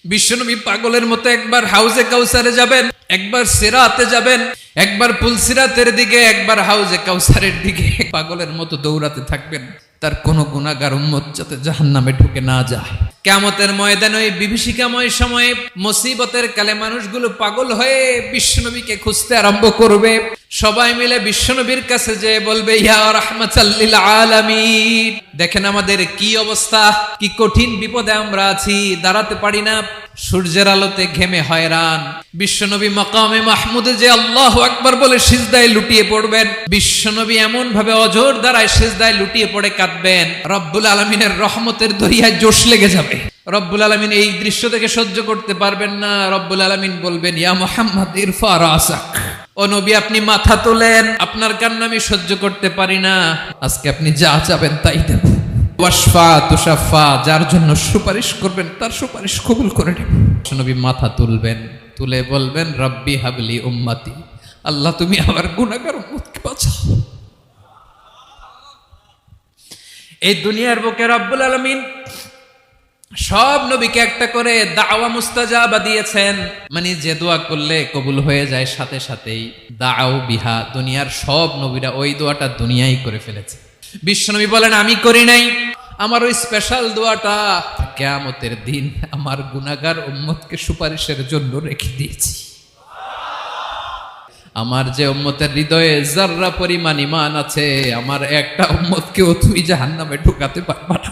বিশ্বনবী পাগলের মতো একবার হাউজে কাউসারে যাবেন, একবার সিরাতে যাবেন, একবার পুলসিরাতের দিকে, একবার হাউজে কাউসারের দিকে পাগলের মতো দৌড়াতে থাকবেন। তার কোনো গুনাহগার উম্মত যাতে জাহান্নামে ঢুকে না যায়। কিয়ামতের ময়দানে ওই বিভীষিকাময় সময়ে মুসিবতের কালে মানুষগুলো পাগল হয়ে বিশ্বনবীকে খুঁজতে আরম্ভ করবে। সবাই মিলে বিশ্বনবীর কাছে যেয়ে বলবে, ইয়া রাহমাতাল লিল আলামিন, দেখেন আমাদের কি অবস্থা, কি কঠিন বিপদে আমরা আছি, দাঁড়াতে পারি না, সূর্যের আলোতে ঘেমে হয়রান। বিশ্বনবী মাকামে মাহমুদে যে আল্লাহু আকবার বলে সিজদায় লুটিয়ে পড়বেন, বিশ্বনবী এমন ভাবে অজর দ্বারায় সিজদায় লুটিয়ে পড়ে কাঁদবেন, রব্বুল আলামিনের রহমতের দরিয়ায় জোশ লেগে যাবে। রব্বুল আলামিন এই দৃশ্য দেখে সহ্য করতে পারবেন না। রব্বুল আলামিন বলবেন, ইয়া মুহাম্মদ ইরফা রাসাক, ও নবী আপনি মাথা তোলেন, আপনার কান্না আমি সহ্য করতে পারি না, আজকে আপনি যা চাবেন তাই দেব। ওয়াশফা তুশাফা, যার জন্য সুপারিশ করবেন তার সুপারিশ কবুল করে নেব। নবী মাথা তুলবেন, তুলে বলবেন, রব্বি হাবলি উম্মতি, আল্লাহ তুমি আমার গুনাহগার উম্মতকে বাঁচাও। এই দুনিয়ার বুকে রব্বুল আলামিন সব নবীকে একটা করে দাওয়া মুস্তাজাবা দিয়েছেন, মানে যে দোয়া করলে কবুল হয়ে যায় সাথে সাথেই। দাও বিহা, দুনিয়ার সব নবীরা ওই দোয়াটা দুনিয়ায় করে ফেলেছে। বিশ্বনবী বলেন, আমি করি নাই, আমার ওই স্পেশাল দোয়াটা কিয়ামতের দিন আমার গুনাহগার উম্মতকে সুপারিশের জন্য রেখে দিয়েছি। আমার যে উম্মতের হৃদয়ে যাররা পরিমাণ ঈমান আছে, আমার একটা উম্মতকেও তুই জাহান্নামে ঢুকাতে পারবা না।